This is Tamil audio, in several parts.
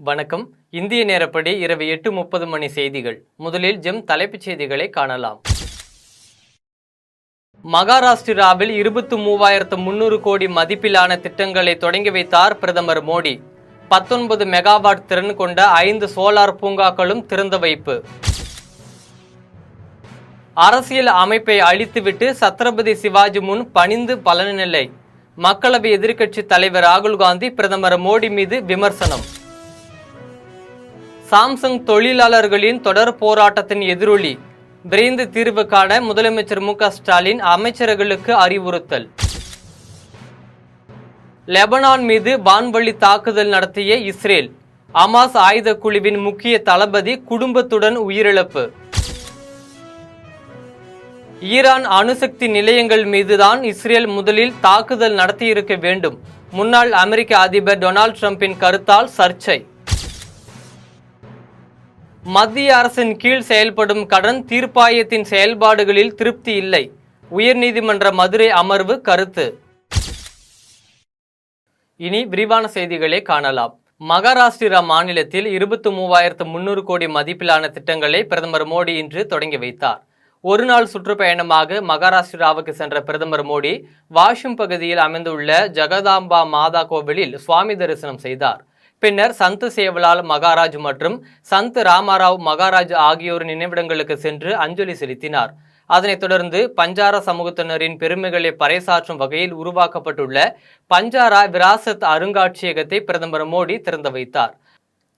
வணக்கம். இந்திய நேரப்படி இரவு 8:30 மணி செய்திகள். முதலில் தலைப்புச் செய்திகளை காணலாம். மகாராஷ்டிராவில் 23,300 கோடி மதிப்பிலான திட்டங்களை தொடங்கி வைத்தார் பிரதமர் மோடி. 19 மெகாவாட் திறன் கொண்ட 5 சோலார் பூங்காக்களும் திறந்து வைப்பு. அரசியல் அமைப்பை அழித்துவிட்டு சத்ரபதி சிவாஜி முன் பணிந்து பலனில்லை. மக்களவை எதிர்க்கட்சி தலைவர் ராகுல் காந்தி பிரதமர் மோடி மீது விமர்சனம். சாம்சங் தொழிலாளர்களின் தொடர் போராட்டத்தின் எதிரொலி. விரைந்து தீர்வு காண முதலமைச்சர் மு.க. ஸ்டாலின் அமைச்சர்களுக்கு அறிவுறுத்தல். லெபனான் மீது வான்வழி தாக்குதல் நடத்திய இஸ்ரேல். அமாஸ் ஆயுத குழுவின் முக்கிய தளபதி குடும்பத்துடன் உயிரிழப்பு. ஈரான் அணுசக்தி நிலையங்கள் மீதுதான் இஸ்ரேல் முதலில் தாக்குதல் நடத்தியிருக்க வேண்டும். முன்னாள் அமெரிக்க அதிபர் டொனால்ட் ட்ரம்பின் கருத்தால் சர்ச்சை. மத்திய அரசின் கீழ் செயல்படும் கடன் தீர்ப்பாயத்தின் செயல்பாடுகளில் திருப்தி இல்லை. உயர்நீதிமன்ற மதுரை அமர்வு கருத்து. இனி விரிவான செய்திகளை காணலாம். மகாராஷ்டிரா மாநிலத்தில் 23,300 கோடி மதிப்பிலான திட்டங்களை பிரதமர் மோடி இன்று தொடங்கி வைத்தார். ஒருநாள் சுற்றுப்பயணமாக மகாராஷ்டிராவுக்கு சென்ற பிரதமர் மோடி வாஷிம் பகுதியில் அமைந்துள்ள ஜெகதாம்பா மாதா கோவிலில் சுவாமி தரிசனம் செய்தார். பின்னர் சந்த் சேவலால் மகாராஜ் மற்றும் சந்த் ராமாராவ் மகாராஜ் ஆகியோரின் நினைவிடங்களுக்கு சென்று அஞ்சலி செலுத்தினார். அதனைத் தொடர்ந்து பஞ்சாரா சமூகத்தினரின் பெருமைகளை பறைசாற்றும் வகையில் உருவாக்கப்பட்டுள்ள பஞ்சாரா விராசத் அருங்காட்சியகத்தை பிரதமர் மோடி திறந்து வைத்தார்.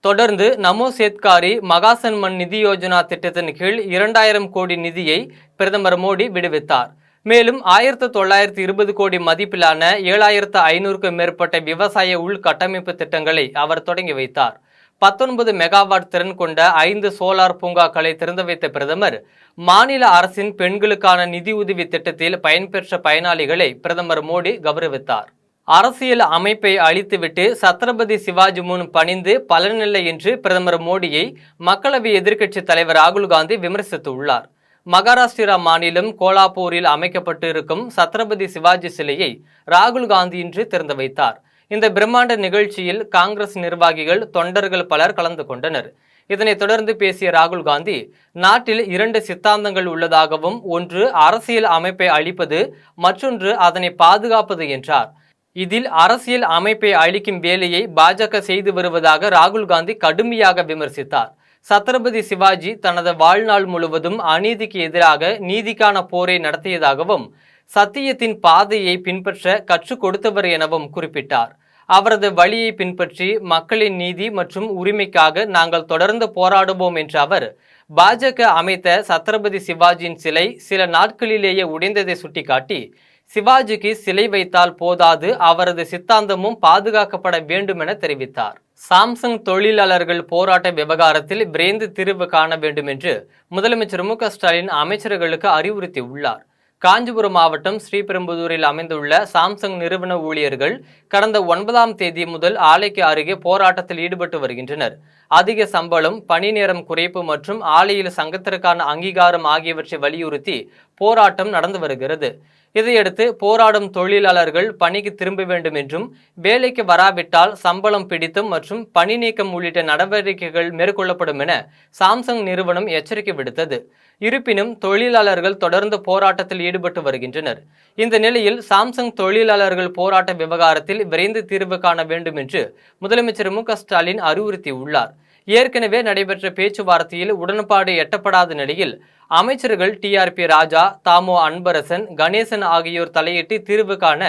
தொடர்ந்து நமோ சேத்காரி மகாசன்மன் நிதி யோஜனா திட்டத்தின் கீழ் 2,000 கோடி நிதியை பிரதமர் மோடி விடுவித்தார். மேலும் 1,920 கோடி மதிப்பிலான 7,500க்கும் மேற்பட்ட விவசாய உள்கட்டமைப்பு திட்டங்களை அவர் தொடங்கி வைத்தார். 19 மெகாவாட் திறன் கொண்ட 5 சோலார் பூங்காக்களை திறந்து வைத்த பிரதமர் மாநில அரசின் பெண்களுக்கான நிதியுதவி திட்டத்தில் பயன்பெற்ற பயனாளிகளை பிரதமர் மோடி கௌரவித்தார். அரசியல் அமைப்பை அழித்துவிட்டு சத்ரபதி சிவாஜி முன் பணிந்து பலனில்லை என்று பிரதமர் மோடியை மக்களவை எதிர்க்கட்சி தலைவர் ராகுல் காந்தி விமர்சித்துள்ளார். மகாராஷ்டிரா மாநிலம் கோலாப்பூரில் அமைக்கப்பட்டு இருக்கும் சத்ரபதி சிவாஜி சிலையை ராகுல் காந்தி இன்று திறந்து வைத்தார். இந்த பிரம்மாண்ட நிகழ்ச்சியில் காங்கிரஸ் நிர்வாகிகள், தொண்டர்கள் பலர் கலந்து கொண்டனர். இதனைத் தொடர்ந்து பேசிய ராகுல் காந்தி, நாட்டில் 2 சித்தாந்தங்கள் உள்ளதாகவும், ஒன்று அரசியல் அமைப்பை அழிப்பது, மற்றொன்று அதனை பாதுகாப்பது என்றார். இதில் அரசியல் அமைப்பை அழிக்கும் வேலையை பாஜக செய்து வருவதாக ராகுல் காந்தி கடுமையாக விமர்சித்தார். சத்ரபதி சிவாஜி தனது வாழ்நாள் முழுவதும் அநீதிக்கு எதிராக நீதிக்கான போரை நடத்தியதாகவும், சத்தியத்தின் பாதையை பின்பற்ற கற்றுக் கொடுத்தவர் எனவும் குறிப்பிட்டார். அவரது வழியை பின்பற்றி மக்களின் நீதி மற்றும் உரிமைக்காக நாங்கள் தொடர்ந்து போராடுவோம் என்ற அவர், பாஜக அமைத்த சத்ரபதி சிவாஜியின் சிலை சில நாட்களிலேயே உடைந்ததை சுட்டிக்காட்டி, சிவாஜிக்கு சிலை வைத்தால் போதாது, அவரது சித்தாந்தமும் பாதுகாக்கப்பட வேண்டும் என தெரிவித்தார். சாம்சங் தொழிலாளர்கள் போராட்ட விவகாரத்தில் விரைந்து தீர்வு காண வேண்டும் என்று முதலமைச்சர் மு.க. ஸ்டாலின் அமைச்சர்களுக்கு அறிவுறுத்தியுள்ளார். காஞ்சிபுரம் மாவட்டம் ஸ்ரீபெரும்புதூரில் அமைந்துள்ள சாம்சங் நிறுவன ஊழியர்கள் கடந்த 9ஆம் தேதி முதல் ஆலைக்கு அருகே போராட்டத்தில் ஈடுபட்டு வருகின்றனர். அதிக சம்பளம், பணி நேரம் குறைப்பு மற்றும் ஆலையில் சங்கத்திற்கான அங்கீகாரம் ஆகியவற்றை வலியுறுத்தி போராட்டம் நடந்து வருகிறது. இதையடுத்து போராடும் தொழிலாளர்கள் பணிக்கு திரும்ப வேண்டும் என்றும், வேலைக்கு வராவிட்டால் சம்பளம் பிடித்தும் மற்றும் பணி நீக்கம் உள்ளிட்ட நடவடிக்கைகள் மேற்கொள்ளப்படும் என சாம்சங் நிறுவனம் எச்சரிக்கை விடுத்தது. இருப்பினும் தொழிலாளர்கள் தொடர்ந்து போராட்டத்தில் ஈடுபட்டு வருகின்றனர். இந்த நிலையில் சாம்சங் தொழிலாளர்கள் போராட்ட விவகாரத்தில் விரைந்து தீர்வு காண வேண்டும் என்று முதலமைச்சர் மு.க. ஸ்டாலின் அறிவுறுத்தியுள்ளார். ஏற்கனவே நடைபெற்ற பேச்சுவார்த்தையில் உடன்பாடு எட்டப்படாத நிலையில் அமைச்சர்கள் டிஆர்பி ராஜா, தாமோ அன்பரசன், கணேசன் ஆகியோர் தலையிட்டு தீர்வு காண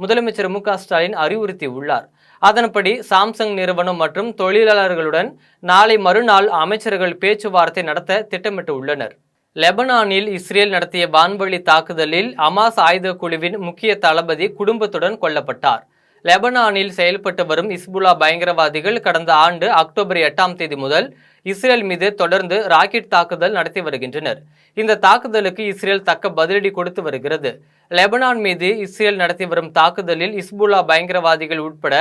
முதலமைச்சர் மு.க. ஸ்டாலின் அறிவுறுத்தியுள்ளார். அதன்படி சாம்சங் நிறுவனம் மற்றும் தொழிலாளர்களுடன் நாளை மறுநாள் அமைச்சர்கள் பேச்சுவார்த்தை நடத்த திட்டமிட்டுள்ளனர். லெபனானில் இஸ்ரேல் நடத்திய வான்வழி தாக்குதலில் அமாஸ் ஆயுத குழுவின் முக்கிய தளபதி குடும்பத்துடன் கொல்லப்பட்டார். லெபனானில் செயல்பட்டு வரும் இஸ்புல்லா பயங்கரவாதிகள் கடந்த ஆண்டு அக்டோபர் 8ஆம் தேதி முதல் இஸ்ரேல் மீது தொடர்ந்து ராக்கெட் தாக்குதல் நடத்தி வருகின்றனர். இந்த தாக்குதலுக்கு இஸ்ரேல் தக்க பதிலடி கொடுத்து வருகிறது. லெபனான் மீது இஸ்ரேல் நடத்தி வரும் தாக்குதலில் இஸ்புல்லா பயங்கரவாதிகள் உட்பட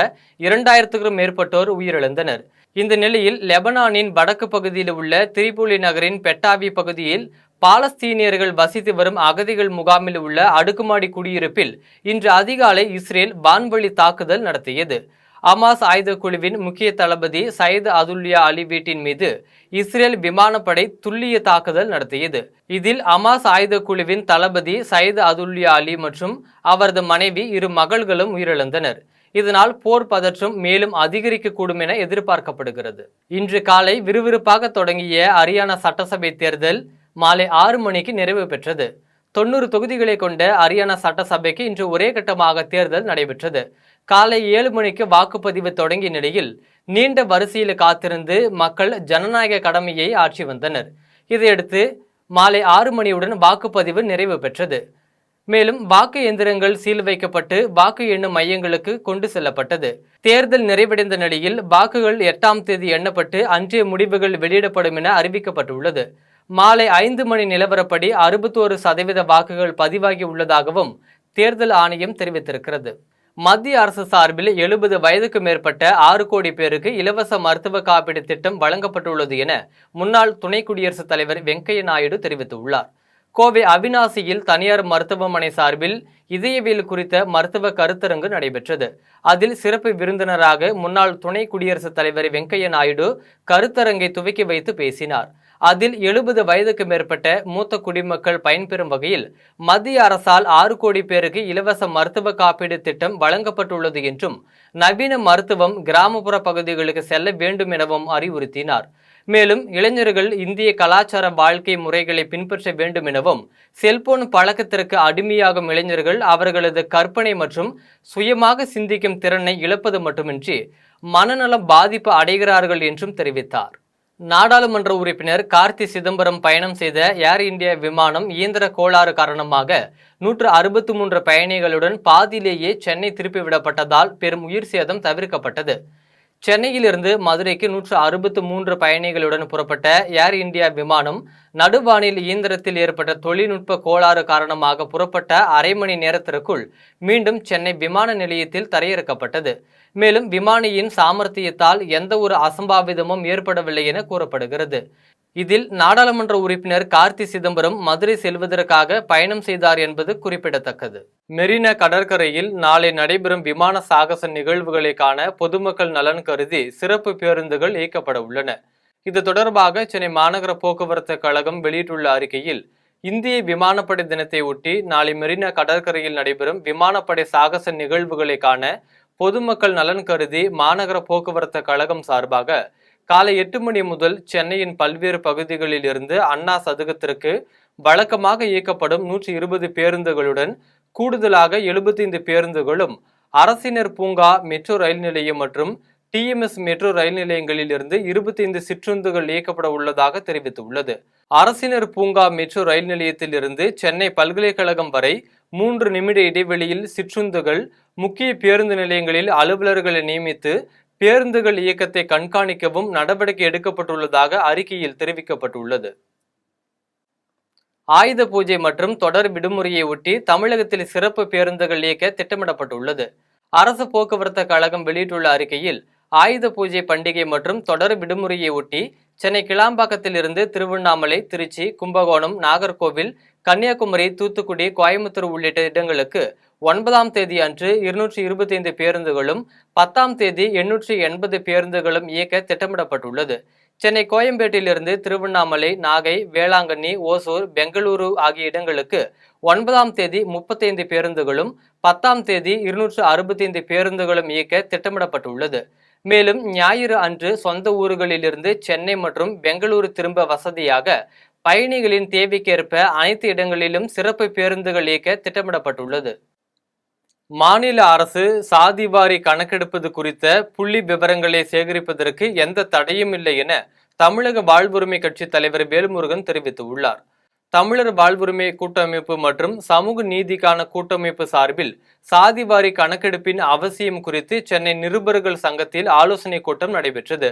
2,000க்கும் மேற்பட்டோர் உயிரிழந்தனர். இந்த நிலையில் லெபனானின் வடக்கு பகுதியில் உள்ள திரிபோலி நகரின் பெட்டாவி பகுதியில் பாலஸ்தீனியர்கள் வசித்து வரும் அகதிகள் முகாமில் உள்ள அடுக்குமாடி குடியிருப்பில் இன்று அதிகாலை இஸ்ரேல் வான்வழி தாக்குதல் நடத்தியது. ஹமாஸ் ஆயுத குழுவின் முக்கிய தளபதி சயீத் அதுல்யா அலி வீட்டின் மீது இஸ்ரேல் விமானப்படை துல்லிய தாக்குதல் நடத்தியது. இதில் ஹமாஸ் ஆயுத குழுவின் தளபதி சயீத் அதுல்யா அலி மற்றும் அவரது மனைவி 2 மகள்களும் உயிரிழந்தனர். இதனால் போர் பதற்றம் மேலும் அதிகரிக்கக்கூடும் என எதிர்பார்க்கப்படுகிறது. இன்று காலை விறுவிறுப்பாக தொடங்கிய ஹரியானா சட்டசபை தேர்தல் மாலை 6 மணிக்கு நிறைவு பெற்றது. 90 தொகுதிகளை கொண்ட ஹரியானா சட்டசபைக்கு இன்று ஒரே கட்டமாக தேர்தல் நடைபெற்றது. காலை 7 மணிக்கு வாக்குப்பதிவு தொடங்கிய நிலையில் நீண்ட வரிசையில் காத்திருந்து மக்கள் ஜனநாயக கடமையை ஆற்றி வந்தனர். இதையடுத்து மாலை 6 மணியுடன் வாக்குப்பதிவு நிறைவு பெற்றது. மேலும் வாக்கு எந்திரங்கள் சீல் வைக்கப்பட்டு வாக்கு எண்ணும் மையங்களுக்கு கொண்டு செல்லப்பட்டது. தேர்தல் நிறைவடைந்த நிலையில் வாக்குகள் 8ஆம் தேதி எண்ணப்பட்டு அன்றைய முடிவுகள் வெளியிடப்படும் என அறிவிக்கப்பட்டுள்ளது. மாலை 5 மணி நிலவரப்படி 61% வாக்குகள் பதிவாகி உள்ளதாகவும் தேர்தல் ஆணையம் தெரிவித்திருக்கிறது. மத்திய அரசு சார்பில் 70 வயதுக்கு மேற்பட்ட 6 கோடி பேருக்கு இலவச மருத்துவ காப்பீடு திட்டம் வழங்கப்பட்டுள்ளது என முன்னாள் துணை குடியரசுத் தலைவர் வெங்கையா நாயுடு தெரிவித்துள்ளார். கோவை அவிநாசியில் தனியார் மருத்துவமனை சார்பில் இதயவியல் குறித்த மருத்துவ கருத்தரங்கு நடைபெற்றது. அதில் சிறப்பு விருந்தினராக முன்னாள் துணை குடியரசுத் தலைவர் வெங்கையா நாயுடு கருத்தரங்கை துவக்கி வைத்து பேசினார். அதில் 70 வயதுக்கு மேற்பட்ட மூத்த குடிமக்கள் பயன்பெறும் வகையில் மத்திய அரசால் 6 கோடி பேருக்கு இலவச மருத்துவ காப்பீடு திட்டம் வழங்கப்பட்டுள்ளது என்றும் நவீன மருத்துவம் கிராமப்புற பகுதிகளுக்கு செல்ல வேண்டும் எனவும் அறிவுறுத்தினார். மேலும் இளைஞர்கள் இந்திய கலாச்சார வாழ்க்கை முறைகளை பின்பற்ற வேண்டும் எனவும் செல்போன் பழக்கத்திற்கு அடிமையாகும் இளைஞர்கள் அவர்களது கற்பனை மற்றும் சுயமாக சிந்திக்கும் திறனை இழப்பது மட்டுமின்றி மனநலம் பாதிப்பு அடைகிறார்கள் என்றும் தெரிவித்தார். நாடாளுமன்ற உறுப்பினர் கார்த்தி சிதம்பரம் பயணம் செய்த ஏர் இந்தியா விமானம் இயந்திர கோளாறு காரணமாக 163 பயணிகளுடன் பாதியிலேயே சென்னை திருப்பிவிடப்பட்டதால் பெரும் உயிர் சேதம் தவிர்க்கப்பட்டது. சென்னையிலிருந்து மதுரைக்கு 163 பயணிகளுடன் புறப்பட்ட ஏர் இந்தியா விமானம் நடுவானில் இயந்திரத்தில் ஏற்பட்ட தொழில்நுட்ப கோளாறு காரணமாக புறப்பட்ட அரை மணி நேரத்திற்குள் மீண்டும் சென்னை விமான நிலையத்தில் தரையிறக்கப்பட்டது. மேலும் விமானியின் சாமர்த்தியத்தால் எந்த ஒரு அசம்பாவிதமும் ஏற்படவில்லை என கூறப்படுகிறது. இதில் நாடாளுமன்ற உறுப்பினர் கார்த்தி சிதம்பரம் மதுரை செல்வதற்காக பயணம் செய்தார் என்பது குறிப்பிடத்தக்கது. மெரினா கடற்கரையில் நாளை நடைபெறும் விமான சாகச நிகழ்வுகளை காண பொதுமக்கள் நலன் கருதி சிறப்பு பேருந்துகள் இயக்கப்பட உள்ளன. இது தொடர்பாக சென்னை மாநகர போக்குவரத்து கழகம் வெளியிட்டுள்ள அறிக்கையில், இந்திய விமானப்படை தினத்தை ஒட்டி நாளை மெரினா கடற்கரையில் நடைபெறும் விமானப்படை சாகச நிகழ்வுகளை காண பொதுமக்கள் நலன் கருதி மாநகர போக்குவரத்து கழகம் சார்பாக காலை 8 மணி முதல் சென்னையின் பல்வேறு பகுதிகளில் இருந்து அண்ணா சதுக்கத்திற்கு வழக்கமாக இயக்கப்படும் 120 பேருந்துகளுடன் கூடுதலாக 75 பேருந்துகளும் அரசினர் பூங்கா, மெட்ரோ ரயில் நிலையம் மற்றும் டிஎம்எஸ் மெட்ரோ ரயில் நிலையங்களில் இருந்து 25 சிற்றுந்துகள் இயக்கப்பட உள்ளதாக தெரிவித்துள்ளது. அரசினர் பூங்கா மெட்ரோ ரயில் நிலையத்தில் இருந்து சென்னை பல்கலைக்கழகம் வரை 3 நிமிட இடைவெளியில் சிற்றுந்துகள், முக்கிய பேருந்து நிலையங்களில் அலுவலர்களை நியமித்து பேருந்துகள் இயக்கத்தை கண்காணிக்கவும் நடவடிக்கை எடுக்கப்பட்டுள்ளதாக அறிக்கையில் தெரிவிக்கப்பட்டுள்ளது. ஆயுத பூஜை மற்றும் தொடர் விடுமுறையை ஒட்டி தமிழகத்தில் சிறப்பு பேருந்துகள் இயக்க திட்டமிடப்பட்டுள்ளது. அரசு போக்குவரத்து கழகம் வெளியிட்டுள்ள அறிக்கையில், ஆயுத பூஜை பண்டிகை மற்றும் தொடர் விடுமுறையை ஒட்டி சென்னை கிளாம்பாக்கத்தில் இருந்து திருவண்ணாமலை, திருச்சி, கும்பகோணம், நாகர்கோவில், கன்னியாகுமரி, தூத்துக்குடி, கோயம்புத்தூர் உள்ளிட்ட இடங்களுக்கு 9ஆம் தேதி அன்று 225 பேருந்துகளும் 10ஆம் தேதி 880 பேருந்துகளும் இயக்க திட்டமிடப்பட்டுள்ளது. சென்னை கோயம்பேட்டிலிருந்து திருவண்ணாமலை, நாகை, வேளாங்கண்ணி, ஓசூர், பெங்களூரு ஆகிய இடங்களுக்கு 9ஆம் தேதி 35 பேருந்துகளும் 10ஆம் தேதி 265 பேருந்துகளும் இயக்க திட்டமிடப்பட்டுள்ளது. மேலும் ஞாயிறு அன்று சொந்த ஊர்களிலிருந்து சென்னை மற்றும் பெங்களூரு திரும்ப வசதியாக பயணிகளின் தேவைக்கேற்ப அனைத்து இடங்களிலும் சிறப்பு பேருந்துகள் இயக்க திட்டமிடப்பட்டுள்ளது. மாநில அரசு சாதிவாரி கணக்கெடுப்பது குறித்த புள்ளி விவரங்களை சேகரிப்பதற்கு எந்த தடையும் இல்லை என தமிழக வாழ்வுரிமை கட்சி தலைவர் வேல்முருகன் தெரிவித்துள்ளார். தமிழர் வாழ்வுரிமை கூட்டமைப்பு மற்றும் சமூக நீதிக்கான கூட்டமைப்பு சார்பில் சாதிவாரி கணக்கெடுப்பின் அவசியம் குறித்து சென்னை நிருபர்கள் சங்கத்தில் ஆலோசனை கூட்டம் நடைபெற்றது.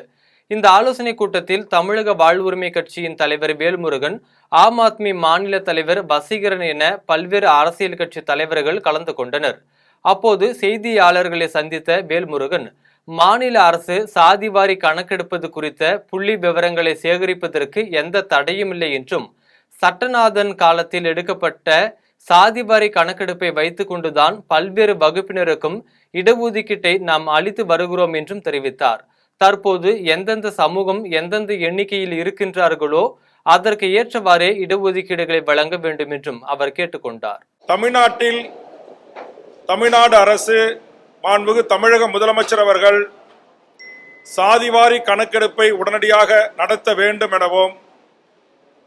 இந்த ஆலோசனை கூட்டத்தில் தமிழக வாழ்வுரிமை கட்சியின் தலைவர் வேல்முருகன், ஆம் ஆத்மி மாநில தலைவர் வசீகரன் என பல்வேறு அரசியல் கட்சி தலைவர்கள் கலந்து கொண்டனர். அப்போது செய்தியாளர்களை சந்தித்த வேல்முருகன், மாநில அரசு சாதிவாரி கணக்கெடுப்பது குறித்த புள்ளி விவரங்களை சேகரிப்பதற்கு எந்த தடையும் இல்லை என்றும், சட்டநாதன் காலத்தில் எடுக்கப்பட்ட சாதிவாரி கணக்கெடுப்பை வைத்துக் கொண்டுதான் பல்வேறு வகுப்பினருக்கும் இடஒதுக்கீட்டை நாம் அளித்து வருகிறோம் என்றும் தெரிவித்தார். தற்போது எந்தெந்த சமூகம் எந்தெந்த எண்ணிக்கையில் இருக்கின்றார்களோ அதற்கு ஏற்றவாறே இடஒதுக்கீடுகளை வழங்க வேண்டும் என்றும் அவர் கேட்டுக்கொண்டார். தமிழ்நாடு அரசு மாண்புமிகு தமிழக முதலமைச்சர் அவர்கள் சாதிவாரி கணக்கெடுப்பை உடனடியாக நடத்த வேண்டும் எனவும்,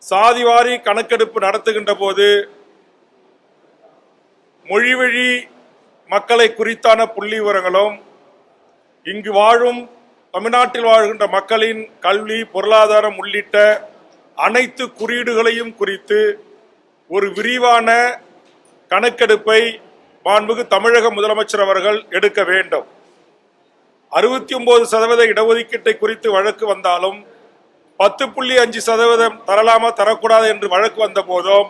சாதிவாரி கணக்கெடுப்பு நடத்துகின்ற போது மொழிவழி மக்களை குறித்தான புள்ளி விவரங்களும், இங்கு வாழும் தமிழ்நாட்டில் வாழ்கின்ற மக்களின் கல்வி பொருளாதாரம் உள்ளிட்ட அனைத்து குறியீடுகளையும் குறித்து ஒரு விரிவான கணக்கெடுப்பை மாண்புமிகு தமிழக முதலமைச்சர் அவர்கள் எடுக்க வேண்டும். 69% இடஒதுக்கீட்டை குறித்து வழக்கு வந்தாலும் 10.5% தரலாமா தரக்கூடாது என்று வழக்கு வந்த போதும்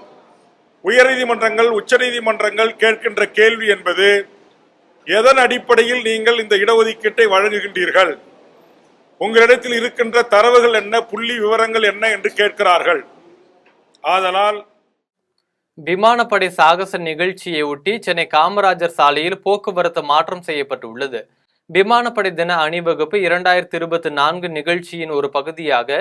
உயர்நீதிமன்றங்கள் உச்சநீதிமன்றங்கள் கேட்கின்ற கேள்வி என்பது, எதன் அடிப்படையில் நீங்கள் இந்த இடஒதுக்கீட்டை வழங்குகின்றீர்கள், உங்களிடத்தில் இருக்கின்ற தரவுகள் என்ன, புள்ளி விவரங்கள் என்ன என்று கேட்கிறார்கள். ஆதலால் விமானப்படை சாகச நிகழ்ச்சியை ஒட்டி சென்னை காமராஜர் சாலையில் போக்குவரத்து மாற்றம் செய்யப்பட்டுள்ளது. விமானப்படை தின அணிவகுப்பு 2024 நிகழ்ச்சியின் ஒரு பகுதியாக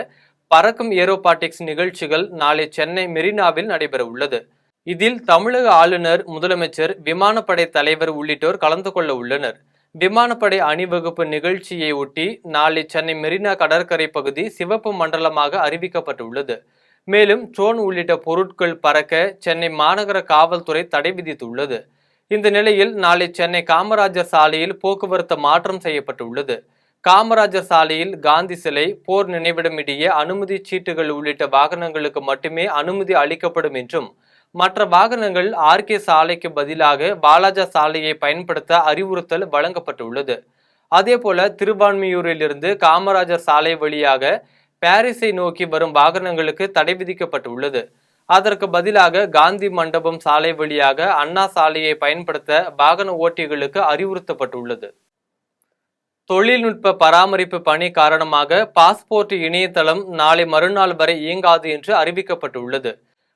பறக்கும் ஏரோபாட்டிக்ஸ் நிகழ்ச்சிகள் நாளை சென்னை மெரினாவில் நடைபெற உள்ளது. இதில் தமிழக ஆளுநர், முதலமைச்சர், விமானப்படை தலைவர் உள்ளிட்டோர் கலந்து கொள்ள உள்ளனர். விமானப்படை அணிவகுப்பு நிகழ்ச்சியை ஒட்டி நாளை சென்னை மெரினா கடற்கரை பகுதி சிவப்பு மண்டலமாக அறிவிக்கப்பட்டுள்ளது. மேலும் ட்ரோன் உள்ளிட்ட பொருட்கள் பறக்க சென்னை மாநகர காவல்துறை தடை விதித்துள்ளது. இந்த நிலையில் நாளை சென்னை காமராஜர் சாலையில் போக்குவரத்து மாற்றம் செய்யப்பட்டுள்ளது. காமராஜர் சாலையில் காந்தி சிலை, போர் நினைவிடம் இடையே அனுமதி சீட்டுகள் உள்ளிட்ட வாகனங்களுக்கு மட்டுமே அனுமதி அளிக்கப்படும் என்றும், மற்ற வாகனங்கள் ஆர்கே சாலைக்கு பதிலாக வாலாஜா சாலையை பயன்படுத்த அறிவுறுத்தல் வழங்கப்பட்டுள்ளது. அதேபோல திருவான்மியூரிலிருந்து காமராஜர் சாலை வழியாக பாரிஸை நோக்கி வரும் வாகனங்களுக்கு தடை விதிக்கப்பட்டுள்ளது. அதற்கு பதிலாக காந்தி மண்டபம் சாலை வழியாக அண்ணா சாலையை பயன்படுத்த வாகன ஓட்டிகளுக்கு அறிவுறுத்தப்பட்டுள்ளது. தொழில்நுட்ப பராமரிப்பு பணி காரணமாக பாஸ்போர்ட் இணையதளம் நாளை மறுநாள் வரை இயங்காது என்று அறிவிக்கப்பட்டுள்ளது.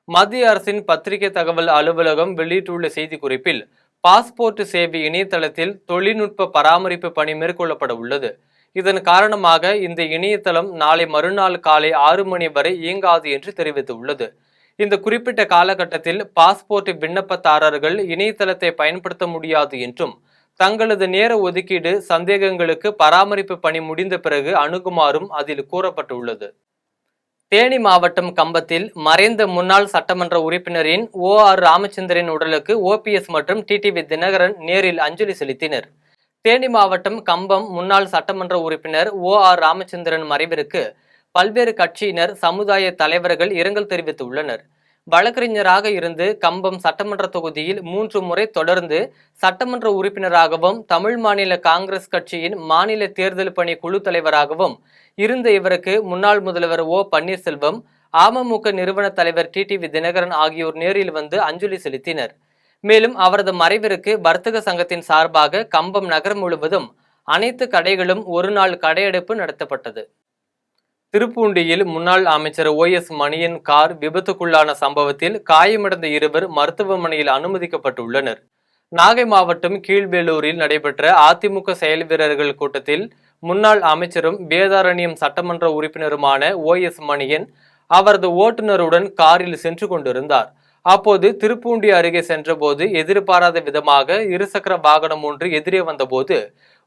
மத்திய அரசின் பத்திரிகை தகவல் அலுவலகம் வெளியிட்டுள்ள செய்திக்குறிப்பில், பாஸ்போர்ட் சேவை இணையதளத்தில் தொழில்நுட்ப பராமரிப்பு பணி மேற்கொள்ளப்பட உள்ளது. இதன் காரணமாக இந்த இணையதளம் நாளை மறுநாள் காலை 6 மணி வரை இயங்காது என்று தெரிவித்துள்ளது. இந்த குறிப்பிட்ட காலகட்டத்தில் பாஸ்போர்ட் விண்ணப்பதாரர்கள் இணையதளத்தை பயன்படுத்த முடியாது என்றும், தங்களது நேர ஒதுக்கீடு சந்தேகங்களுக்கு பராமரிப்பு பணி முடிந்த பிறகு அணுகுமாறும் அதில் கூறப்பட்டுள்ளது. தேனி மாவட்டம் கம்பத்தில் மறைந்த முன்னாள் சட்டமன்ற உறுப்பினரின் OR ராமச்சந்திரன் உடலுக்கு OPS மற்றும் டிடிவி தினகரன் நேரில் அஞ்சலி செலுத்தினர். தேனி மாவட்டம் கம்பம் முன்னாள் சட்டமன்ற உறுப்பினர் OR ராமச்சந்திரன் மறைவிற்கு பல்வேறு கட்சியினர், சமுதாய தலைவர்கள் இரங்கல் தெரிவித்துள்ளனர். வழக்கறிஞராக இருந்து கம்பம் சட்டமன்ற தொகுதியில் 3 முறை தொடர்ந்து சட்டமன்ற உறுப்பினராகவும், தமிழ் மாநில காங்கிரஸ் கட்சியின் மாநில தேர்தல் பணி குழு தலைவராகவும் இருந்த இவருக்கு முன்னாள் முதல்வர் O பன்னீர்செல்வம், அமமுக நிறுவன தலைவர் டிடிவி தினகரன் ஆகியோர் நேரில் வந்து அஞ்சலி செலுத்தினர். மேலும் அவரது மறைவிற்கு வர்த்தக சங்கத்தின் சார்பாக கம்பம் நகரம் முழுவதும் அனைத்து கடைகளும் ஒரு நாள் கடையடைப்பு நடத்தப்பட்டது. திருப்பூண்டியில் முன்னாள் அமைச்சர் OS மணியன் கார் விபத்துக்குள்ளான சம்பவத்தில் காயமடைந்த 2 மருத்துவமனையில் அனுமதிக்கப்பட்டுள்ளனர். நாகை மாவட்டம் கீழ்வேலூரில் நடைபெற்ற அதிமுக செயல் வீரர்கள் கூட்டத்தில் முன்னாள் அமைச்சரும் வேதாரண்யம் சட்டமன்ற உறுப்பினருமான OS மணியன் அவரது ஓட்டுநருடன் காரில் சென்று கொண்டிருந்தார். அப்போது திருப்பூண்டி அருகே சென்றபோது எதிர்பாராத விதமாக இருசக்கர வாகனம் ஒன்று எதிரே வந்தபோது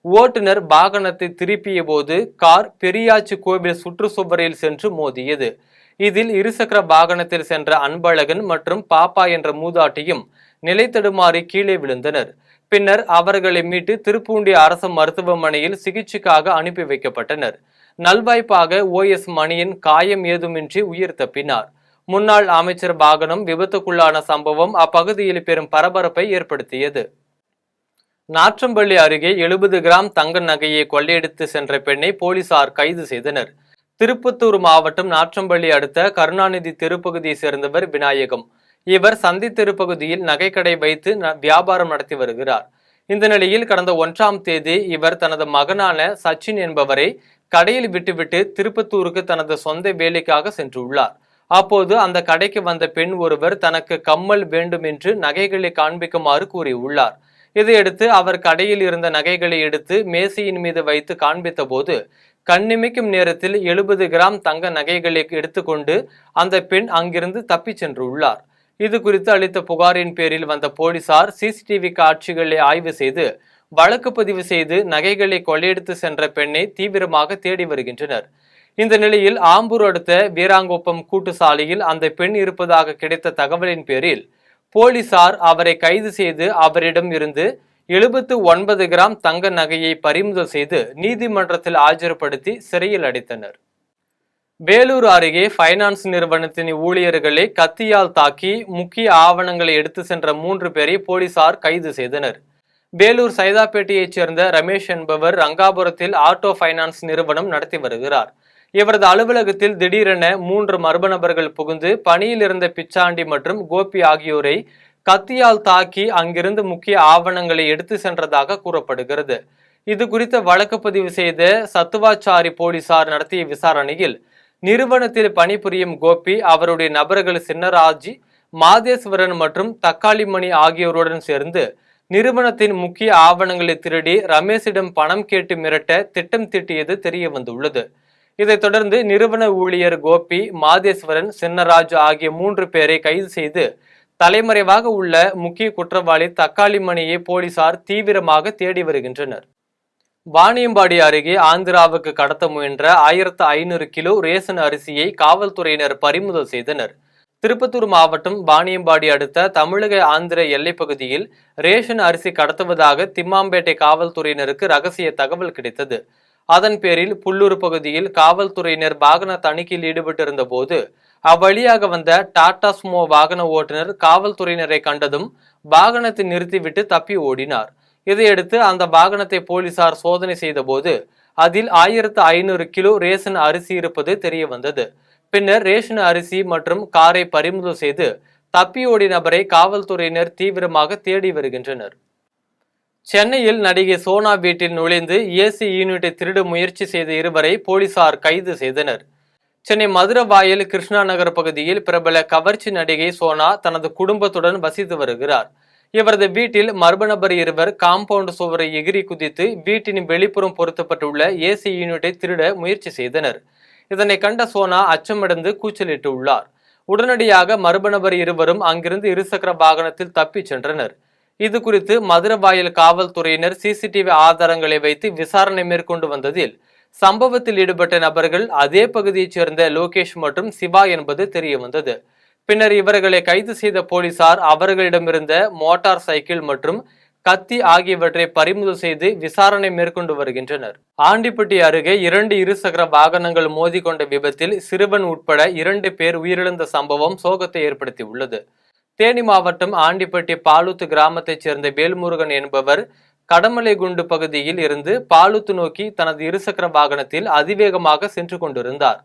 ஓட்டுநர் வாகனத்தை திருப்பிய போது கார் பெரியாச்சி கோவில் சுற்றுச்சுவரில் சென்று மோதியது. இதில் இருசக்கர வாகனத்தில் சென்ற அன்பழகன் மற்றும் பாப்பா என்ற மூதாட்டியும் நிலை தடுமாறி கீழே விழுந்தனர். பின்னர் அவர்களை மீட்டு திருப்பூண்டி அரசு மருத்துவமனையில் சிகிச்சைக்காக அனுப்பி வைக்கப்பட்டனர். நல்வாய்ப்பாக OS மணியின் காயம் ஏதுமின்றி உயிர் தப்பினார். முன்னாள் அமைச்சர் வாகனம் விபத்துக்குள்ளான சம்பவம் அப்பகுதியில் பெரும் பரபரப்பை ஏற்படுத்தியது. நாற்றம்பள்ளி அருகே 70 கிராம் தங்க நகையை கொள்ளையடித்து சென்ற பெண்ணை போலீசார் கைது செய்தனர். திருப்பத்தூர் மாவட்டம் நாற்றம்பள்ளி அடுத்த கருணாநிதி தெருப்பகுதியை சேர்ந்தவர் விநாயகம். இவர் சந்தை தெருப்பகுதியில் நகைக்கடை வைத்து வியாபாரம் நடத்தி வருகிறார். இந்த நிலையில் கடந்த 1ஆம் தேதி இவர் தனது மகனான சச்சின் என்பவரை கடையில் விட்டுவிட்டு திருப்பத்தூருக்கு தனது சொந்த வேலைக்காக சென்றுள்ளார். அப்போது அந்த கடைக்கு வந்த பெண் ஒருவர் தனக்கு கம்மல் வேண்டும் என்று நகைகளை காண்பிக்குமாறு கூறியுள்ளார். இதையடுத்து அவர் கடையில் இருந்த நகைகளை எடுத்து மேசையின் மீது வைத்து காண்பித்த போது கண்ணிமைக்கும் நேரத்தில் 70 கிராம் தங்க நகைகளை எடுத்துக்கொண்டு அந்த பெண் அங்கிருந்து தப்பிச் சென்றுள்ளார். இது குறித்து அளித்த புகாரின் பேரில் வந்த போலீசார் சிசிடிவி காட்சிகளை ஆய்வு செய்து வழக்கு பதிவு செய்து நகைகளை கொள்ளையடித்து சென்ற பெண்ணை தீவிரமாக தேடி வருகின்றனர். இந்த நிலையில் ஆம்பூர் அடுத்த வீராங்குப்பம் கூட்டு சாலையில் அந்த பெண் இருப்பதாக கிடைத்த தகவலின் பேரில் போலீசார் அவரை கைது செய்து அவரிடம் இருந்து 79 கிராம் தங்க நகையை பறிமுதல் செய்து நீதிமன்றத்தில் ஆஜர்படுத்தி சிறையில் அடைத்தனர். வேலூர் அருகே பைனான்ஸ் நிறுவனத்தின் ஊழியர்களை கத்தியால் தாக்கி முக்கிய ஆவணங்களை எடுத்து சென்ற 3 பேரை போலீசார் கைது செய்தனர். வேலூர் சைதாப்பேட்டையைச் சேர்ந்த ரமேஷ் என்பவர் ரங்காபுரத்தில் ஆட்டோ பைனான்ஸ் நிறுவனம் நடத்தி வருகிறார். இவரது அலுவலகத்தில் திடீரென 3 மர்ம நபர்கள் புகுந்து பணியில் இருந்த பிச்சாண்டி மற்றும் கோபி ஆகியோரை கத்தியால் தாக்கி அங்கிருந்து முக்கிய ஆவணங்களை எடுத்து சென்றதாக கூறப்படுகிறது. இது குறித்த வழக்கு பதிவு செய்த சத்துவாச்சாரி போலீசார் நடத்திய விசாரணையில் நிறுவனத்தில் பணிபுரியும் கோபி, அவருடைய நபர்கள் சின்னராஜ், மாதேஸ்வரன் மற்றும் தக்காளிமணி ஆகியோருடன் சேர்ந்து நிறுவனத்தின் முக்கிய ஆவணங்களை திருடி ரமேஷிடம் பணம் கேட்டு மிரட்ட திட்டம் தீட்டியது தெரிய வந்துள்ளது. இதைத் தொடர்ந்து நிறுவன ஊழியர் கோபி, மாதேஸ்வரன், சின்னராஜ் ஆகிய 3 பேரை கைது செய்து தலைமறைவாக உள்ள முக்கிய குற்றவாளி தக்காளிமணியை போலீசார் தீவிரமாக தேடி வருகின்றனர். வாணியம்பாடி அருகே ஆந்திராவுக்கு கடத்த முயன்ற 1500 கிலோ ரேஷன் அரிசியை காவல்துறையினர் பறிமுதல் செய்தனர். திருப்பத்தூர் மாவட்டம் வாணியம்பாடி அடுத்த தமிழக ஆந்திர எல்லைப் பகுதியில் ரேஷன் அரிசி கடத்துவதாக திம்மாம்பேட்டை காவல்துறையினருக்கு ரகசிய தகவல் கிடைத்தது. அதன் பேரில் புல்லூர் பகுதியில் காவல்துறையினர் வாகன தணிக்கையில் ஈடுபட்டிருந்த போது அவ்வழியாக வந்த டாடா சுமோ வாகன ஓட்டுநர் காவல்துறையினரை கண்டதும் வாகனத்தை நிறுத்திவிட்டு தப்பி ஓடினார். இதையடுத்து அந்த வாகனத்தை போலீசார் சோதனை செய்த போது அதில் 1500 கிலோ ரேஷன் அரிசி இருப்பது தெரிய வந்தது. பின்னர் ரேஷன் அரிசி மற்றும் காரை பறிமுதல் செய்து தப்பியோடிய நபரை காவல்துறையினர் தீவிரமாக தேடி வருகின்றனர். சென்னையில் நடிகை சோனா வீட்டில் நுழைந்து ஏசி யூனிட்டை திருட முயற்சி செய்த 2 போலீசார் கைது செய்தனர். சென்னை மதுரவாயல் கிருஷ்ணா நகர் பகுதியில் பிரபல கவர்ச்சி நடிகை சோனா தனது குடும்பத்துடன் வசித்து வருகிறார். இவரது வீட்டில் மர்ம நபர் 2 காம்பவுண்ட் சுவரை எகிரி குதித்து வீட்டின் வெளிப்புறம் பொருத்தப்பட்டுள்ள ஏசி யூனிட்டை திருட முயற்சி செய்தனர். இதனை கண்ட சோனா அச்சமடைந்து கூச்சலிட்டு உள்ளார். உடனடியாக மர்ம நபர் 2 அங்கிருந்து இருசக்கர வாகனத்தில் தப்பிச் சென்றனர். இது குறித்து மதுரவாயல் காவல்துறையினர் சிசிடிவி ஆதாரங்களை வைத்து விசாரணை மேற்கொண்டு வந்ததில் சம்பவத்தில் ஈடுபட்ட நபர்கள் அதே பகுதியைச் சேர்ந்த லோகேஷ் மற்றும் சிவா என்பது தெரிய வந்தது. பின்னர் இவர்களை கைது செய்த போலீசார் அவர்களிடமிருந்த மோட்டார் சைக்கிள் மற்றும் கத்தி ஆகியவற்றை பறிமுதல் செய்து விசாரணை மேற்கொண்டு வருகின்றனர். ஆண்டிப்பட்டி அருகே 2 இருசக்கர வாகனங்கள் மோதிக்கொண்ட விபத்தில் சிறுவன் உட்பட 2 பேர் உயிரிழந்த சம்பவம் சோகத்தை ஏற்படுத்தியுள்ளது. தேனி மாவட்டம் ஆண்டிப்பட்டி பாலூத்து கிராமத்தைச் சேர்ந்த வேல்முருகன் என்பவர் கடமலைகுண்டு பகுதியில் இருந்து பாலூத்து நோக்கி தனது இருசக்கர வாகனத்தில் அதிவேகமாக சென்று கொண்டிருந்தார்.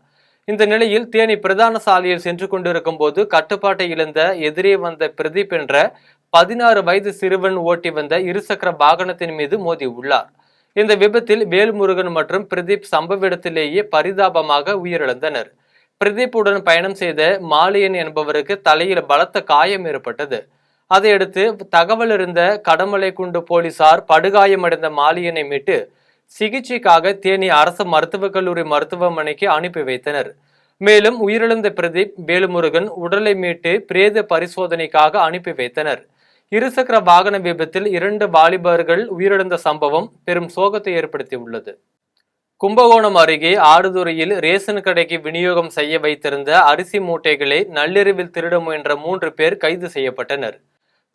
இந்த நிலையில் தேனி பிரதான சாலையில் சென்று கொண்டிருக்கும் போது கட்டுப்பாட்டை இழந்த எதிரே வந்த பிரதீப் என்ற 16 வயது சிறுவன் ஓட்டி வந்த இருசக்கர வாகனத்தின் மீது மோதி உள்ளார். இந்த விபத்தில் வேல்முருகன் மற்றும் பிரதீப் சம்பவ இடத்திலேயே பரிதாபமாக உயிரிழந்தனர். பிரதீப்புடன் பயணம் செய்த மாலியன் என்பவருக்கு தலையில் பலத்த காயம் ஏற்பட்டது. அதையடுத்து தகவல் இருந்த கடமலைக்குண்டு போலீசார் படுகாயமடைந்த மாலியனை மீட்டு சிகிச்சைக்காக தேனி அரசு மருத்துவக் கல்லூரி மருத்துவமனைக்கு அனுப்பி வைத்தனர். மேலும் உயிரிழந்த பிரதீப், வேலுமுருகன் உடலை மீட்டு பிரேத பரிசோதனைக்காக அனுப்பி வைத்தனர். இருசக்கர வாகன விபத்தில் 2 வாலிபர்கள் உயிரிழந்த சம்பவம் பெரும் சோகத்தை ஏற்படுத்தியுள்ளது. கும்பகோணம் அருகே ஆடுதுறையில் ரேஷன் கடைக்கு விநியோகம் செய்ய வைத்திருந்த அரிசி மூட்டைகளை நள்ளிரவில் திருட முயன்ற 3 பேர் கைது செய்யப்பட்டனர்.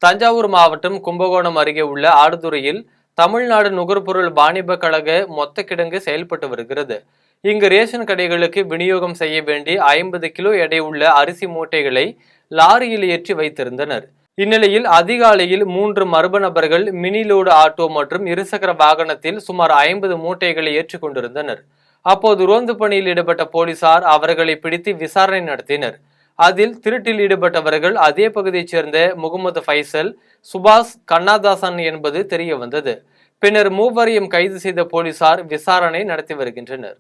தஞ்சாவூர் மாவட்டம் கும்பகோணம் அருகே உள்ள ஆடுதுறையில் தமிழ்நாடு நுகர்பொருள் வாணிப கழக மொத்த கிடங்கு செயல்பட்டு வருகிறது. இங்கு ரேஷன் கடைகளுக்கு விநியோகம் செய்ய வேண்டி 50 கிலோ எடை உள்ள அரிசி மூட்டைகளை லாரியில் ஏற்றி வைத்திருந்தனர். இந்நிலையில் அதிகாலையில் 3 மர்ம நபர்கள் மினி லோடு ஆட்டோ மற்றும் இருசக்கர வாகனத்தில் சுமார் 50 மூட்டைகளை ஏற்றிக் கொண்டிருந்தனர். அப்போது ரோந்து பணியில் ஈடுபட்ட போலீசார் அவர்களை பிடித்து விசாரணை நடத்தினர். அதில் திருட்டில் ஈடுபட்டவர்கள் அதே பகுதியைச் சேர்ந்த முகமது ஃபைசல், சுபாஷ், கண்ணாதாசன் என்பது தெரிய வந்தது. பின்னர் 3 கைது செய்த போலீசார் விசாரணை நடத்தி வருகின்றனர்.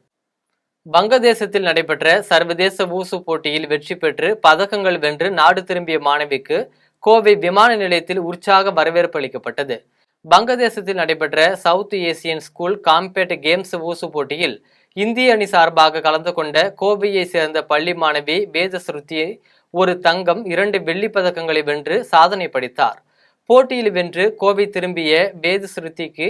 வங்கதேசத்தில் நடைபெற்ற சர்வதேச ஊசு போட்டியில் வெற்றி பெற்று பதக்கங்கள் வென்று நாடு திரும்பிய மாணவிக்கு கோவை விமான நிலையத்தில் உற்சாக வரவேற்பு அளிக்கப்பட்டது. வங்கதேசத்தில் நடைபெற்ற south Asian school combat games wushu போட்டியில் இந்திய அணி சார்பாக கலந்து கொண்ட கோவையை சேர்ந்த பள்ளி மாணவி வேதஸ்ருதி ஒரு தங்கம் 2 வெள்ளிப் பதக்கங்களை வென்று சாதனை படைத்தார். போட்டியில் வென்று கோவை திரும்பிய வேதஸ்ருதிக்கு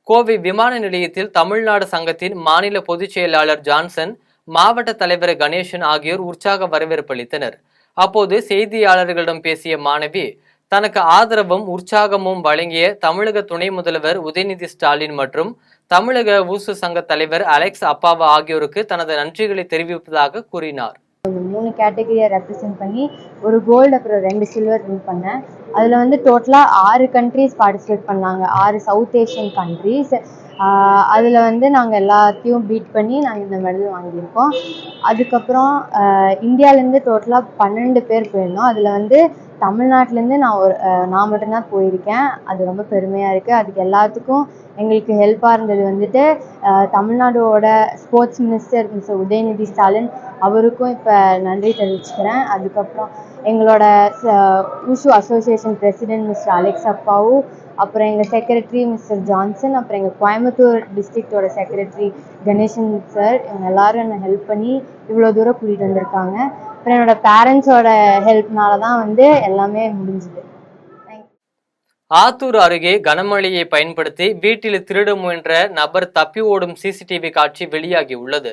கோவை விமான நிலையத்தில் தமிழ்நாடு சங்கத்தின் மாநில பொதுச் செயலாளர் ஜான்சன், மாவட்ட தலைவர் கணேசன் ஆகியோர் உற்சாக வரவேற்பு அளித்தனர். அப்போது செய்தியாளர்களிடம் பேசிய மாணவி, தனக்கு ஆதரவும் உற்சாகமும் வழங்கிய தமிழக துணை முதல்வர் உதயநிதி ஸ்டாலின் மற்றும் தமிழக ஊசு சங்க தலைவர் அலெக்ஸ் அப்பாவா ஆகியோருக்கு தனது நன்றிகளை தெரிவிப்பதாக கூறினார். 3 கேட்டகரியை ரெப்ரசென்ட் பண்ணி ஒரு கோல்டு அப்புறம் 2 சில்வர் வின் பண்ணேன். அதில் வந்து டோட்டலாக 6 கண்ட்ரீஸ் பார்ட்டிசிபேட் பண்ணாங்க, 6 சவுத் ஏஷியன் கண்ட்ரீஸ். அதில் வந்து நாங்கள் எல்லாத்தையும் பீட் பண்ணி நாங்கள் இந்த மெடல் வாங்கியிருக்கோம். அதுக்கப்புறம் இந்தியாவிலேருந்து டோட்டலாக 12 பேர் போயிருந்தோம். அதில் வந்து தமிழ்நாட்டிலேருந்து நான் மட்டும்தான் போயிருக்கேன். அது ரொம்ப பெருமையாக இருக்குது. அதுக்கு எல்லாத்துக்கும் எங்களுக்கு ஹெல்ப்பாக இருந்தது வந்துட்டு தமிழ்நாடோட sports minister mister Udhayanidhi Stalin, அவருக்கும் இப்போ நன்றி தெரிவிச்சுக்கிறேன். அதுக்கப்புறம் எங்களோட wushu association president mister Alex அப்பாவும், அப்புறம் எங்கள் செக்ரட்டரி மிஸ்டர் ஜான்சன், அப்புறம் எங்கள் கோயம்புத்தூர் டிஸ்ட்ரிக்டோட செக்ரட்டரி கணேசன் சார், இவங்க எல்லாரும் என்னை ஹெல்ப் பண்ணி இவ்வளோ தூரம் கூட்டிகிட்டு வந்திருக்காங்க. அப்புறம் என்னோட பேரண்ட்ஸோட ஹெல்ப்னால தான் வந்து எல்லாமே முடிஞ்சுது. ஆத்தூர் அருகே கனமழையை பயன்படுத்தி வீட்டில் திருட முயன்ற நபர் தப்பி ஓடும் சிசிடிவி காட்சி வெளியாகி உள்ளது.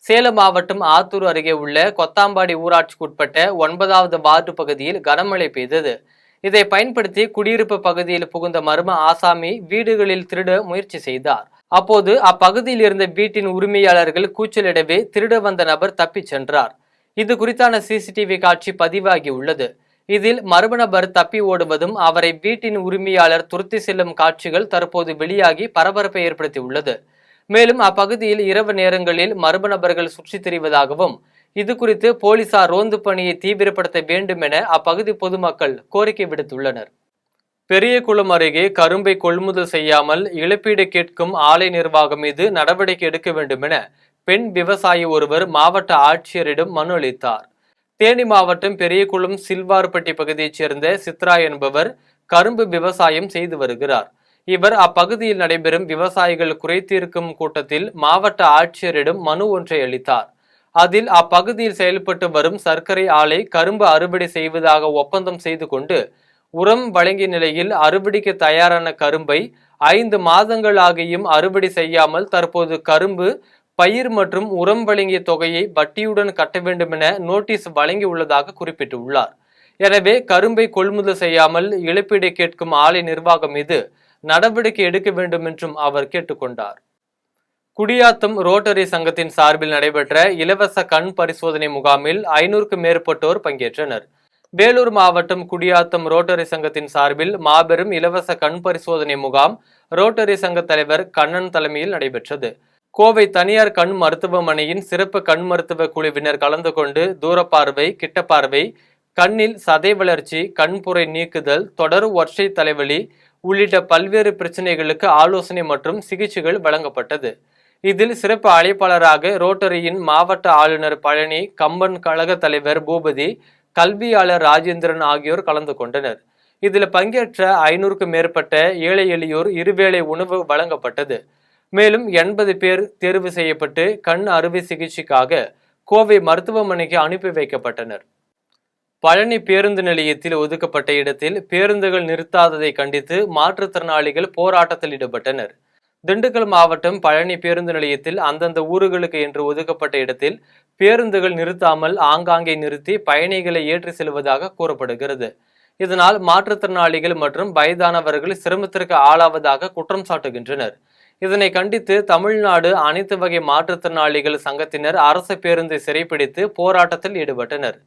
சேலம் மாவட்டம் ஆத்தூர் அருகே உள்ள கொத்தாம்பாடி ஊராட்சிக்குட்பட்ட 9வது வார்டு பகுதியில் கனமழை பெய்தது. இதை பயன்படுத்தி குடியிருப்பு பகுதியில் புகுந்த மர்ம ஆசாமி வீடுகளில் திருட முயற்சி செய்தார். அப்போது அப்பகுதியில் இருந்த வீட்டின் உரிமையாளர்கள் கூச்சலிடவே திருட வந்த நபர் தப்பிச் சென்றார். இது குறித்தான சிசிடிவி காட்சி பதிவாகி உள்ளது. இதில் மர்ம நபர் தப்பி ஓடுவதும் அவரை வீட்டின் உரிமையாளர் துரத்தி செல்லும் காட்சிகள் தற்போது வெளியாகி பரபரப்பை ஏற்படுத்தி உள்ளது. மேலும் அப்பகுதியில் இரவு நேரங்களில் மர்ம நபர்கள் சுற்றித் திரிவதாகவும் இது குறித்து போலீசார் ரோந்து பணியை தீவிரப்படுத்த வேண்டும் என அப்பகுதி பொதுமக்கள் கோரிக்கை விடுத்துள்ளனர். பெரியகுளம் அருகே கரும்பை கொள்முதல் செய்யாமல் இழப்பீடு கேட்கும் ஆலை நிர்வாகம் மீது நடவடிக்கை எடுக்க வேண்டும் என பெண் விவசாயி ஒருவர் மாவட்ட ஆட்சியரிடம் மனு அளித்தார். தேனி மாவட்டம் பெரியகுளம் சில்வார்பட்டி பகுதியைச் சேர்ந்த சித்ரா என்பவர் கரும்பு விவசாயம் செய்து வருகிறார். இவர் அப்பகுதியில் நடைபெறும் விவசாயிகள் குறைதீர்க்கும் கூட்டத்தில் மாவட்ட ஆட்சியரிடம் மனு ஒன்றை அளித்தார். அதில் அப்பகுதியில் செயல்பட்டு வரும் சர்க்கரை ஆலை கரும்பு அறுவடை செய்வதாக ஒப்பந்தம் செய்து கொண்டு உரம் வழங்கிய நிலையில் அறுவடைக்கு தயாரான கரும்பை 5 மாதங்கள் ஆகியும் அறுவடை செய்யாமல் தற்போது கரும்பு பயிர் மற்றும் உரம் வழங்கிய தொகையை வட்டியுடன் கட்ட வேண்டும் என நோட்டீஸ் வழங்கி உள்ளதாக குறிப்பிட்டுள்ளார். எனவே கரும்பை கொள்முதல் செய்யாமல் இழப்பீடு கேட்கும் ஆலை நிர்வாகம் மீது நடவடிக்கை எடுக்க வேண்டும் என்றும் அவர் கேட்டுக்கொண்டார். குடியாத்தம் ரோட்டரி சங்கத்தின் சார்பில் நடைபெற்ற இலவச கண் பரிசோதனை முகாமில் 500க்கும் மேற்பட்டோர் பங்கேற்றனர். வேலூர் மாவட்டம் குடியாத்தம் ரோட்டரி சங்கத்தின் சார்பில் மாபெரும் இலவச கண் பரிசோதனை முகாம் ரோட்டரி சங்க தலைவர் கண்ணன் தலைமையில் நடைபெற்றது. கோவை தனியார் கண் மருத்துவமனையின் சிறப்பு கண் மருத்துவ குழுவினர் கலந்து கொண்டு தூரப்பார்வை, கிட்டப்பார்வை, கண்ணில் சதை வளர்ச்சி, கண்புரை நீக்குதல், தொடர் ஒற்றை தலைவலி உள்ளிட்ட பல்வேறு பிரச்சனைகளுக்கு ஆலோசனை மற்றும் சிகிச்சைகள் வழங்கப்பட்டது. இதில் சிறப்பு அழைப்பாளராக ரோட்டரியின் மாவட்ட ஆளுநர் பழனி, கம்பன் கழக தலைவர் பூபதி, கல்வியாளர் ராஜேந்திரன் ஆகியோர் கலந்து கொண்டனர். இதில் பங்கேற்ற 500க்கும் மேற்பட்ட ஏழை எளியோர் இருவேளை உணவு வழங்கப்பட்டது. மேலும் 80 பேர் தேர்வு செய்யப்பட்டு கண் அறுவை சிகிச்சைக்காக கோவை மருத்துவமனைக்கு அனுப்பி வைக்கப்பட்டனர். பழனி பேருந்து நிலையத்தில் ஒதுக்கப்பட்ட இடத்தில் பேருந்துகள் நிறுத்தாததை கண்டித்து மாற்றுத்திறனாளிகள் போராட்டத்தில் ஈடுபட்டனர். திண்டுக்கல் மாவட்டம் பழனி பேருந்து நிலையத்தில் அந்தந்த ஊர்களுக்கு என்று ஒதுக்கப்பட்ட இடத்தில் பேருந்துகள் நிறுத்தாமல் ஆங்காங்கே நிறுத்தி பயணிகளை ஏற்றி செல்வதாக கூறப்படுகிறது. இதனால் மாற்றுத்திறனாளிகள் மற்றும் வயதானவர்கள் சிரமத்திற்கு ஆளாவதாக குற்றம் சாட்டுகின்றனர். இதனை கண்டித்து தமிழ்நாடு அனைத்து வகை மாற்றுத்திறனாளிகள் சங்கத்தினர் அரசு பேருந்தை சிறைப்பிடித்து போராட்டத்தில் ஈடுபட்டனர்.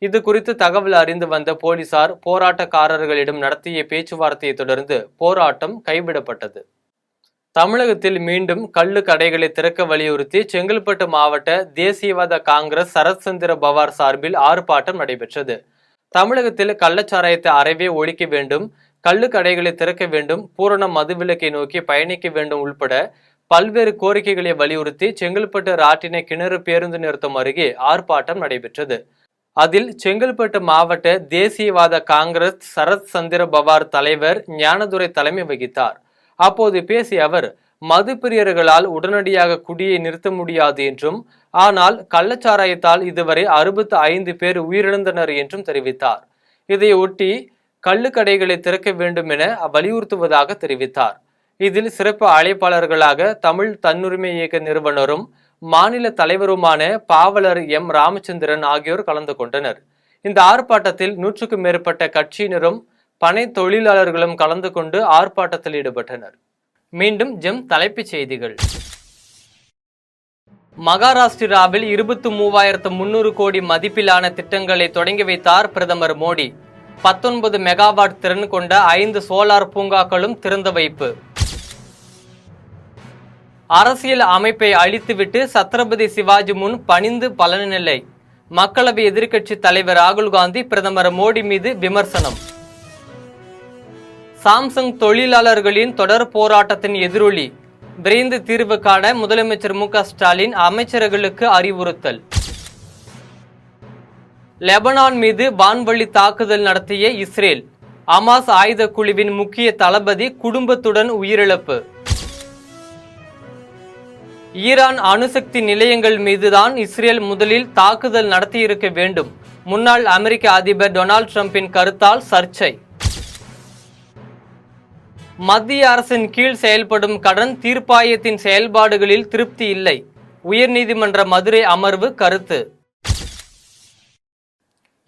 இது குறித்து தகவல் அறிந்து வந்த போலீசார் போராட்டக்காரர்களிடம் நடத்திய பேச்சுவார்த்தையை தொடர்ந்து போராட்டம் கைவிடப்பட்டது. தமிழகத்தில் மீண்டும் கள்ளு கடைகளை திறக்க வலியுறுத்தி செங்கல்பட்டு மாவட்ட தேசியவாத காங்கிரஸ் சரத்சந்திர பவார் சார்பில் ஆர்ப்பாட்டம் நடைபெற்றது. தமிழகத்தில் கள்ளச்சாராயத்தை அறவே ஒழிக்க வேண்டும், கள்ளு கடைகளை திறக்க வேண்டும், பூரண மதுவிலக்கை நோக்கி பயணிக்க வேண்டும் உள்பட பல்வேறு கோரிக்கைகளை வலியுறுத்தி செங்கல்பட்டு ராட்டின கிணறு பேருந்து நிறுத்தம் அருகே ஆர்ப்பாட்டம் நடைபெற்றது. அதில் செங்கல்பட்டு மாவட்ட தேசியவாத காங்கிரஸ் சரத் சந்திர பவார் தலைவர் ஞானதுரை தலைமை வகித்தார். அப்போது பேசிய அவர், மது பிரியர்களால் உடனடியாக குடியை நிறுத்த முடியாது என்றும், ஆனால் கள்ளச்சாராயத்தால் இதுவரை 65 பேர் உயிரிழந்தனர் என்றும் தெரிவித்தார். இதையொட்டி கள்ளுக்கடைகளை திறக்க வேண்டும் என வலியுறுத்துவதாக தெரிவித்தார். இதில் சிறப்பு அழைப்பாளர்களாக தமிழ் தன்னுரிமை இயக்க நிறுவனரும் மாநில தலைவருமான பாவலர் எம் ராமச்சந்திரன் ஆகியோர் கலந்து கொண்டனர். இந்த ஆர்ப்பாட்டத்தில் 100க்கும் மேற்பட்ட கட்சியினரும் பனை தொழிலாளர்களும் கலந்து கொண்டு ஆர்ப்பாட்டத்தில் ஈடுபட்டனர். மீண்டும் ஜெம் தலைப்புச் செய்திகள். மகாராஷ்டிராவில் 23,300 கோடி மதிப்பிலான திட்டங்களை தொடங்கி வைத்தார் பிரதமர் மோடி. 19 மெகாவாட் திறன் கொண்ட 5 சோலார் பூங்காக்களும் திறந்து வைப்பு. அரசியல் அமைப்பை அழித்துவிட்டு சத்ரபதி சிவாஜி முன் பணிந்து பலனில்லை. மக்களவை எதிர்க்கட்சி தலைவர் ராகுல் காந்தி பிரதமர் மோடி மீது விமர்சனம். சாம்சங் தொழிலாளர்களின் தொடர் போராட்டத்தின் எதிரொலி. விரைந்து தீர்வு காண முதலமைச்சர் மு க ஸ்டாலின் அமைச்சர்களுக்கு அறிவுறுத்தல். லெபனான் மீது வான்வழி தாக்குதல் நடத்திய இஸ்ரேல். அமாஸ் ஆயுத குழுவின் முக்கிய தளபதி குடும்பத்துடன் உயிரிழப்பு. ஈரான் அணுசக்தி நிலையங்கள் மீதுதான் இஸ்ரேல் முதலில் தாக்குதல் நடத்தியிருக்க வேண்டும். முன்னாள் அமெரிக்க அதிபர் டொனால்டு டிரம்பின் கருத்தால் சர்ச்சை. மத்திய அரசின் கீழ் செயல்படும் கடன் தீர்ப்பாயத்தின் செயல்பாடுகளில் திருப்தி இல்லை. உயர்நீதிமன்ற மதுரை அமர்வு கருத்து.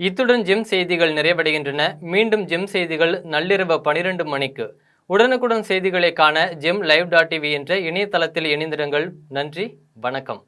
இத்துடன் ஜெம் செய்திகள் நிறைவடைகின்றன. மீண்டும் ஜெம் செய்திகள் நள்ளிரவு 12 மணிக்கு. உடனுக்குடன் செய்திகளை காண ஜெம் live.tv என்ற இணையதளத்தில் இணைந்திருங்கள். நன்றி, வணக்கம்.